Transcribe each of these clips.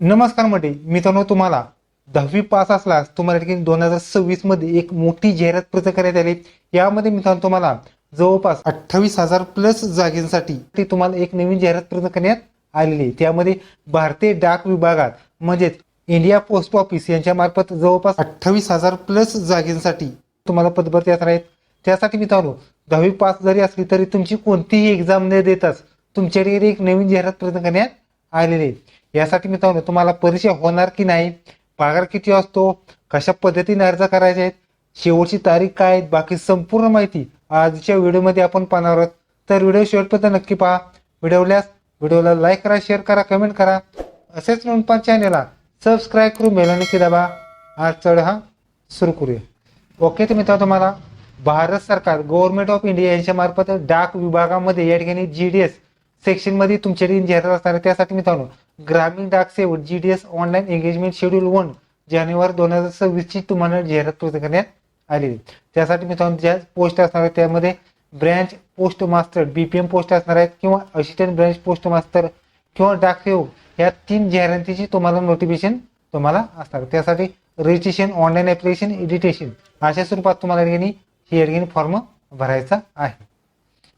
नमस्कार मंडळी, मित्रांनो तुम्हाला 10वी पास असल्यास तुम्हाला 2026 मध्ये एक मोठी जाहिरात प्रसिद्ध करण्यात आली. यामध्ये मित्रांनो तुम्हाला जवळपास 28,000 प्लस जागांसाठी तुम्हाला एक नवीन जाहिरात प्रसिद्ध करण्यात आलेली आहे. त्यामध्ये भारतीय डाक विभागात म्हणजेच इंडिया पोस्ट ऑफिस यांच्या मार्फत जवळपास 28,000 प्लस जागांसाठी तुम्हाला पदभरती असणार आहेत. त्यासाठी मित्रांनो 10वी पास जरी असली तरी तुमची कोणतीही एक्झाम न देताच तुमच्याकडे एक नवीन जाहिरात प्रसिद्ध करण्यात आलेली आहे. यासाठी मित्रांनो तुम्हाला परीक्षा होणार की नाही, पगार किती असतो, कशा पद्धतीने अर्ज करायचे आहेत, शेवटची तारीख काय आहे, बाकी संपूर्ण माहिती आजच्या व्हिडिओमध्ये आपण पाहणार आहोत. तर व्हिडिओ शेवटपर्यंत नक्की पहा. व्हिडिओला लाईक करा, शेअर करा, कमेंट करा. असेच म्हणून पण चॅनलला सबस्क्राईब करून बेल नक्की दाबा. आज चढ हा सुरू करूया. ओके, तर मित्रांनो तुम्हाला भारत सरकार गव्हर्नमेंट ऑफ इंडिया यांच्या मार्फत डाक विभागामध्ये या ठिकाणी GDS सेक्शन मध्ये तुमच्याकडे जाहिरात असणार आहे. त्यासाठी मित्रांनो ग्रामीण डाक सेवक GDS ऑनलाईन एंगेजमेंट शेड्यूल 1 जानेवारी 2026 ची तुम्हाला जाहिरात प्रसिद्ध करण्यात आलेली. त्यासाठी मित्रांनो ज्या पोस्ट असणार आहेत त्यामध्ये branch post master BPM post असणार आहेत किंवा असिस्टंट ब्रँच पोस्ट मास्टर किंवा डाक सेवक या 3 जाहिरातीची तुम्हाला नोटिफिकेशन तुम्हाला असणार. त्यासाठी रजिस्ट्रेशन, ऑनलाईन ऍप्लिकेशन, एडिटेशन अशा स्वरूपात तुम्हाला ही फॉर्म भरायचा आहे.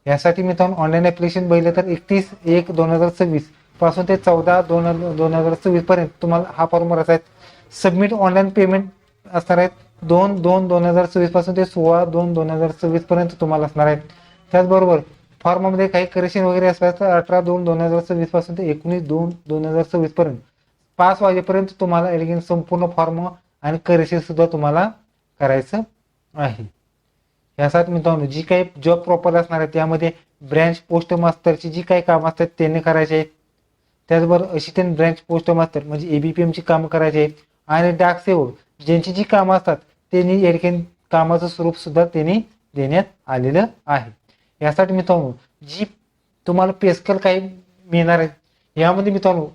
यासाठी मित्रांनो ऑनलाईन ऍप्लिकेशन बघितलं तर 31/1/2026 पासून ते 14/2/2026 पर्यंत तुम्हाला हा फॉर्म भरायचा आहे. सबमिट ऑनलाईन पेमेंट असणार आहेत 2/2/2026 पासून ते 16/2/2026 पर्यंत तुम्हाला असणार आहेत. त्याचबरोबर फॉर्ममध्ये काही करेक्शन वगैरे असल्यास तर 18/2/2026 पासून ते 19/2/2026 पर्यंत 5 वाजेपर्यंत तुम्हाला संपूर्ण फॉर्म आणि करेक्शन सुद्धा तुम्हाला करायचं आहे. यासाठी मित्रांनो जी काही जॉब प्रॉपर असणार आहे त्यामध्ये ब्रँच पोस्ट मास्टरची जी काही कामं असतात त्यांनी करायचे आहेत. त्याचबरोबर असिस्टंट ब्रँच पोस्ट मास्टर म्हणजे ABPM ची कामं करायची आहेत आणि डाक सेवक ज्यांची जी कामं असतात त्यांनी या ठिकाणी कामाचं स्वरूप सुद्धा त्यांनी देण्यात आलेलं आहे. यासाठी मित्रांनो जी तुम्हाला पे स्केल काही मिळणार आहे यामध्ये मित्रांनो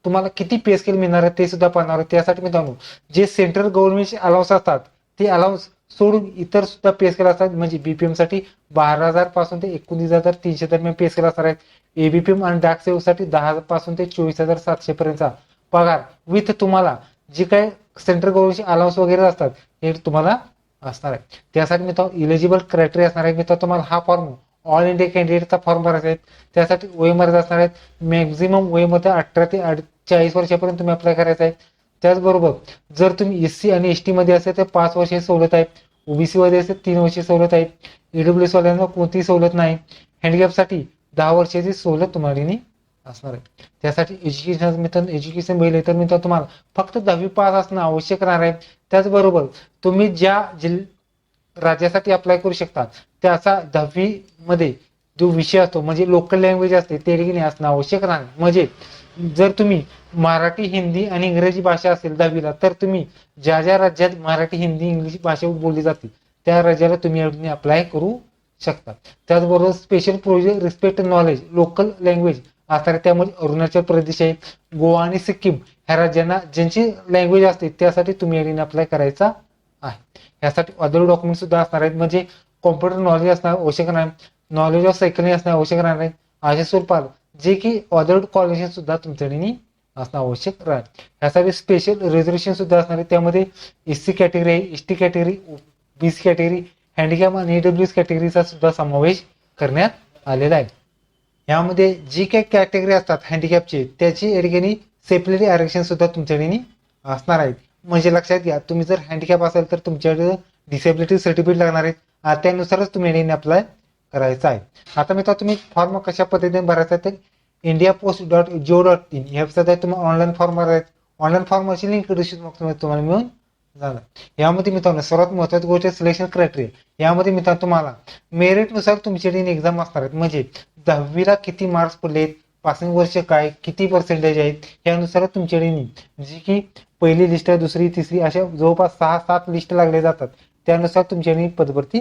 तुम्हाला किती पे स्केल मिळणार आहे ते सुद्धा पाहणार आहे. त्यासाठी मित्रांनो जे सेंट्रल गव्हर्नमेंटचे अलाउन्स असतात ते अलाउन्स सोडून इतर सुद्धा पे स्केल असतात. म्हणजे BPM साठी 12,000 पासून ते 19,300 दरम्यान पे स्केल असणार आहेत. ABPM आणि डाक सेवकसाठी 10 पासून ते 24,700 पर्यंतचा पगार विथ तुम्हाला जे काही सेंट्रल गव्हर्नमेंटचे अलाउन्स वगैरे असतात हे तुम्हाला असणार आहे. त्यासाठी मित्रांनो इलिजिबल क्रायटेरिया असणार आहे. मित्रांनो तुम्हाला हा फॉर्म ऑल इंडिया कॅन्डिडेटचा फॉर्म भरायचा आहे. त्यासाठी वयोमर्यादा असणार आहेत. मॅक्झिमम वयोमर्यादा 18 ते 40 वर्षापर्यंत तुम्ही अप्लाय करायचा आहे. त्याचबरोबर जर तुम्ही SC आणि ST मध्ये असेल तर 5 वर्षाची सवलत आहे. OBC मध्ये असेल 3 वर्षाची सवलत आहे. EWS वाल्यांना कोणतीही सवलत नाही. हँडिकॅपसाठी 10 वर्षाची सवलत तुम्हाला असणार आहे. त्यासाठी एज्युकेशन बघितले तर मित्रांनो तुम्हाला फक्त 10वी पास असणं आवश्यक राहणार आहे. त्याचबरोबर तुम्ही ज्या राज्यासाठी अप्लाय करू शकता त्याचा 10वी मध्ये जो विषय असतो म्हणजे लोकल लँग्वेज असते ते देखील असणं आवश्यक राहणार. म्हणजे जर तुम्ही मराठी, हिंदी आणि इंग्रजी भाषा असेल 10वीला तर तुम्ही ज्या ज्या राज्यात मराठी, हिंदी, इंग्लिश भाषा बोलली जाते त्या राज्याला तुम्ही अप्लाय करू शकता. त्याचबरोबर special project respect knowledge local language असणार. त्यामध्ये अरुणाचल प्रदेश आहे, गोवा आणि सिक्कीम ह्या राज्यांना ज्यांची लँग्वेज असते त्यासाठी तुम्ही अप्लाय करायचा आहे. यासाठी अदर डॉक्युमेंट सुद्धा असणार आहेत. म्हणजे कॉम्प्युटर नॉलेज असणार आवश्यक नाही, नॉलेज ऑफ सायकलिंग असणं आवश्यक राहणार आहे. अशा स्वरूपात जे की अदर क्वालिफिकेशन सुद्धा तुमच्याकडे असणं आवश्यक राहणार. यासाठी स्पेशल रिझर्वेशन सुद्धा असणार आहे. त्यामध्ये SC कॅटेगरी आहे, ST category, BC category, handicap आणि EWS कॅटेगरीचा सुद्धा समावेश करण्यात आलेला आहे. यामध्ये जी काही कॅटेगरी असतात हँडिकॅपचे त्याची या ठिकाणी सेपरेटली आरक्षण सुद्धा तुमच्याकडे असणार आहे. म्हणजे लक्षात घ्या तुम्ही जर हँडिकॅप असेल तर तुमच्याकडे डिसेबिलिटी सर्टिफिकेट लागणार आहे. त्यानुसारच तुम्ही अप्लाय करायचा आहे. आता मित्रांनो तुम्ही फॉर्म कशा पद्धतीने भरायचा आहे तर indiapost.go.in या वेबसाईटवर तुम्हाला ऑनलाईन फॉर्म भरायचा. ऑनलाईन फॉर्मची लिंक डिस्क्रिप्शन बॉक्समध्ये तुम्हाला मिळून जाणार. यामध्ये मित्रांनो सर्वात महत्त्वाची गोष्ट सिलेक्शन क्रायटेरिया. यामध्ये मित्रांनो तुम्हाला मेरिटनुसार तुमच्याकडे एक्झाम असणार आहेत. म्हणजे 10वीला किती मार्क्स पडलेत, पासिंग वर्ष काय, किती पर्सेंटेज आहेत यानुसार तुमच्याकडे जी की पहिली लिस्ट, दुसरी, तिसरी अशा जवळपास 6-7 लिस्ट लागले जातात. त्यानुसार तुमच्याकडे पदभरती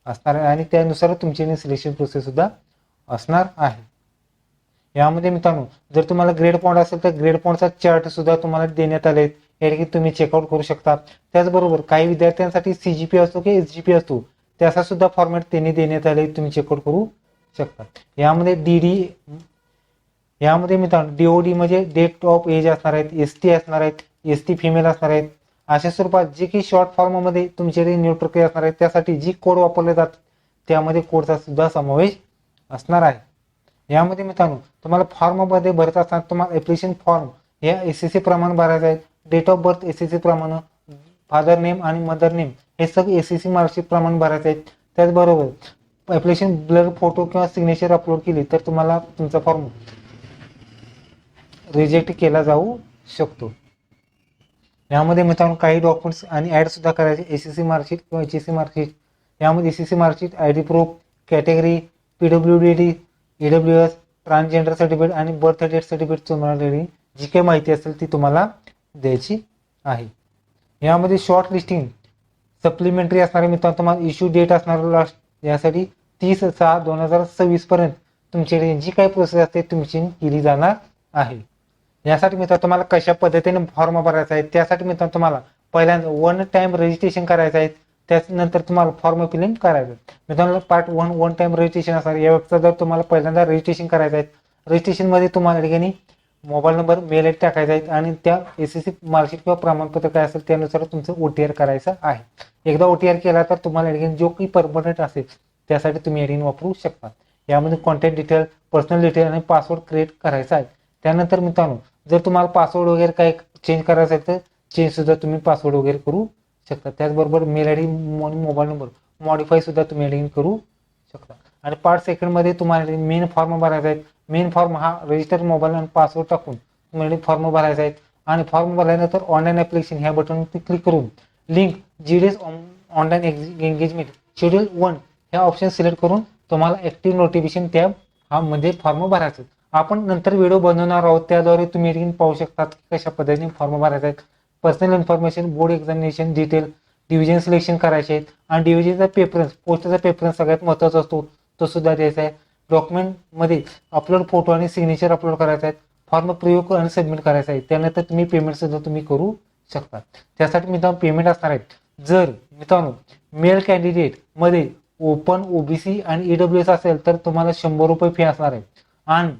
असणार आहे आणि त्यानुसार तुमची सिलेक्शन प्रोसेस सुद्धा असणार आहे. यामध्ये मित्रांनो जर तुम्हाला ग्रेड पॉईंट असेल तर ग्रेड पॉईंटचा चार्ट सुद्धा तुम्हाला देण्यात आले आहेत. या ठिकाणी तुम्ही चेकआउट करू शकता. त्याचबरोबर काही विद्यार्थ्यांसाठी CGP असतो की SGP असतो त्याचा सुद्धा फॉर्मॅट त्यांनी देण्यात आले, तुम्ही चेकआउट करू शकता. यामध्ये DD यामध्ये मित्रांनो DOD म्हणजे डेट ऑफ एज असणार आहेत, ST असणार आहेत, ST फिमेल असणार आहेत. अशा स्वरूपात जे काही शॉर्ट फॉर्म मध्ये तुमच्याकडे निवड प्रक्रिया असणार आहे त्यासाठी जी कोड वापरले जातात त्यामध्ये कोडचा सुद्धा समावेश असणार आहे. यामध्ये मित्रांनो तुम्हाला फॉर्म मध्ये भरत असताना तुम्हाला ऍप्लिकेशन फॉर्म या SSC प्रमाणे भरायचा आहे. डेट ऑफ बर्थ SSC प्रमाणे, फादर नेम आणि मदर नेम हे सगळे SSC मार्कशीट प्रमाणे भरायचे आहेत. त्याचबरोबर ऍप्लिकेशन ब्लर फोटो किंवा सिग्नेचर अपलोड केली तर तुम्हाला तुमचा फॉर्म रिजेक्ट केला जाऊ शकतो. यामध्ये मित्रांनो काही डॉक्युमेंट्स आणि ऍड सुद्धा करायचे SSC मार्कशीट किंवा HSC मार्कशीट. यामध्ये SSC marksheet, ID proof, category, PWD, EWS, transgender certificate आणि बर्थ डेट सर्टिफिकेट तुम्हाला जी काही माहिती असेल ती तुम्हाला द्यायची आहे. यामध्ये शॉर्ट लिस्टिंग सप्लिमेंटरी असणारे मित्रांनो तुम्हाला इश्यू डेट असणार लास्ट यासाठी 30/6/2026 पर्यंत तुमच्याकडे जी काही प्रोसेस असते तुमची केली जाणार आहे. यासाठी मित्रांनो तुम्हाला कशा पद्धतीने फॉर्म भरायचा आहे त्यासाठी मित्रांनो तुम्हाला पहिल्यांदा 1 टाइम रजिस्ट्रेशन करायचं आहे. त्यानंतर तुम्हाला फॉर्म फिलिंग करायचं आहे. मित्रांनो पार्ट 1 टाइम रजिस्ट्रेशन असणार या वेबचा जर तुम्हाला पहिल्यांदा रजिस्ट्रेशन करायचं आहे. रजिस्ट्रेशन मध्ये तुम्हाला ठिकाणी मोबाईल नंबर, मेल आयडी टाकायचा आहे आणि त्या SSC मार्कशीट किंवा प्रमाणपत्र काय असेल त्यानुसार तुमचं OTR करायचं आहे. एकदा OTR केला तर तुम्हाला ठिकाणी जो काही परमनंट असेल त्यासाठी तुम्ही ठिकाणी वापरू शकता. यामध्ये कॉन्टॅक्ट डिटेल, पर्सनल डिटेल आणि पासवर्ड क्रिएट करायचा आहे. त्यानंतर मित्रांनो जर तुम्हाला पासवर्ड वगैरे काही चेंज करायचं असेल तर चेंज सुद्धा तुम्ही पासवर्ड वगैरे करू शकता. त्याचबरोबर मेल आयडी आणि मोबाईल नंबर मॉडिफाय सुद्धा तुम्ही करू शकता. आणि पार्ट सेकंड मध्ये तुम्हाला मेन फॉर्म भरायचा आहे. मेन फॉर्म हा रजिस्टर मोबाईल आणि पासवर्ड टाकून तुम्हाला फॉर्म भरायचा आहे. आणि फॉर्म भरल्यानंतर ऑनलाईन ऍप्लिकेशन ह्या बटनवरती क्लिक करून link GDS online engagement schedule 1 ह्या ऑप्शन सिलेक्ट करून तुम्हाला ऍक्टिव्ह नोटिफिकेशन टॅब हा मध्ये फॉर्म भरायचा. आपण नंतर व्हिडिओ बनवणार आहोत त्याद्वारे तुम्ही पाहू शकतात की कशा पद्धतीने फॉर्म भरायचा आहे. Personal information, board examination detail, division selection करायचे आहेत आणि डिव्हिजनचा प्रेफरन्स, पोस्टचा प्रेफरन्स सगळ्यात महत्त्वाचा असतो तो सुद्धा द्यायचा आहे. डॉक्युमेंट मध्ये अपलोड फोटो आणि सिग्नेचर अपलोड करायचा आहे. फॉर्म प्रिव्ह्यू आणि सबमिट करायचा आहे. त्यानंतर तुम्ही पेमेंट सुद्धा तुम्ही करू शकता. त्यासाठी मित्रांनो पेमेंट असणार आहे. जर मित्रांनो मेल कॅन्डिडेट मध्ये ओपन, OBC आणि EWS असेल तर तुम्हाला 100 रुपये फी असणार आहे. आणि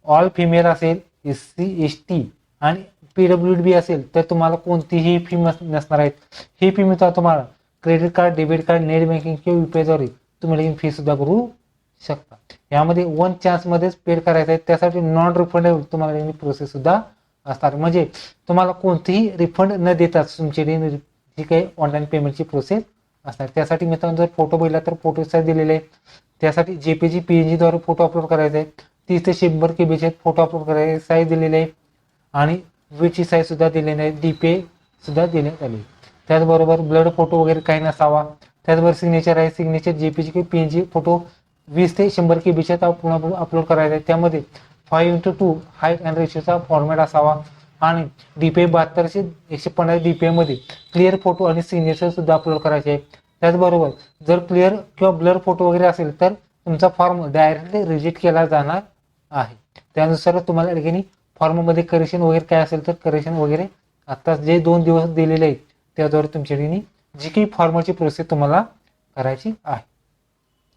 ऑल फिमेल असेल, SC, ST आणि PWD असेल तर तुम्हाला कोणतीही फी नसणार आहेत. ही फी मित्रांनो तुम्हाला credit card, debit card, net banking किंवा UPI द्वारे तुम्ही फी सुद्धा करू शकता. यामध्ये 1 चान्स मध्येच पेड करायचं आहे. त्यासाठी नॉन रिफंडेबल तुम्हाला प्रोसेस सुद्धा असणार. म्हणजे तुम्हाला कोणतीही रिफंड न देताच तुमची जी काही ऑनलाईन पेमेंटची प्रोसेस असणार. त्यासाठी मित्रांनो जर फोटो बघितला तर फोटो साईज दिलेले आहे. त्यासाठी JPG, PNG द्वारे फोटो अपलोड करायचे आहे. 30 ते 100 KB फोटो अपलोड करायचे, साईज दिलेली आहे आणि विथची साईज सुद्धा दिलेली आहे. DPI सुद्धा देण्यात आली. त्याचबरोबर ब्लड फोटो वगैरे काही नसावा. त्याचबरोबर सिग्नेचर आहे. सिग्नेचर JPG किंवा PNG फोटो 20 ते 100 KB अपलोड करायचा आहे. त्यामध्ये 5:2 हाईट अँड रेशोचा फॉर्मॅट असावा आणि DPI 72 ते 150 DPI मध्ये क्लिअर फोटो आणि सिग्नेचर सुद्धा अपलोड करायचे आहे. त्याचबरोबर जर क्लिअर किंवा ब्लर फोटो वगैरे असेल तर तुमचा फॉर्म डायरेक्टली रिजेक्ट केला जाणार आहे. त्यानुसार तुम्हाला ठिकाणी फॉर्म मध्ये करेक्शन वगैरे काय असेल तर करेक्शन वगैरे आता जे 2 दिवस दिलेले आहेत त्याद्वारे तुमच्या ठिकाणी जी काही फॉर्मची प्रोसेस तुम्हाला करायची आहे.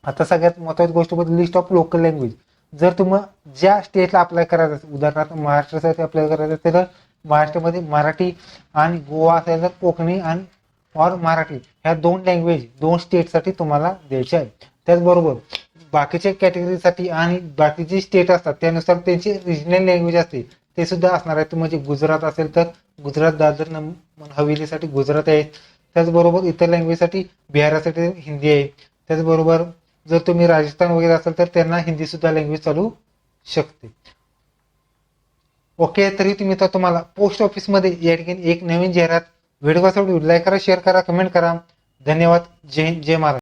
आता सगळ्यात महत्त्वाची गोष्ट म्हणजे लिस्ट ऑफ लोकल लँग्वेज. जर तुम्हाला ज्या स्टेटला अप्लाय करायचं असेल, उदाहरणार्थ महाराष्ट्रासाठी अप्लाय करायचं असेल तर महाराष्ट्रामध्ये मराठी आणि गोवा असेल तर कोकणी आणि और मराठी ह्या 2 लँग्वेज 2 स्टेटसाठी तुम्हाला द्यायचे आहे. त्याचबरोबर बाकीच्या कॅटेगरीसाठी आणि बाकीचे स्टेट असतात त्यानुसार त्यांची रिजनल लँग्वेज असते ते सुद्धा असणार आहे. म्हणजे गुजरात असेल तर गुजरात, दादर हवेलीसाठी गुजरात आहे. त्याचबरोबर इतर लँग्वेजसाठी बिहारसाठी हिंदी आहे. त्याचबरोबर जर तुम्ही राजस्थान वगैरे असेल तर त्यांना हिंदी सुद्धा लँग्वेज चालू शकते. ओके, तरी तुम्ही तर तुम्हाला पोस्ट ऑफिस मध्ये या ठिकाणी एक नवीन जाहिरात व्हिडिओ लाईक करा, शेअर करा, कमेंट करा. धन्यवाद. जय हिंद, जय महाराष्ट्र.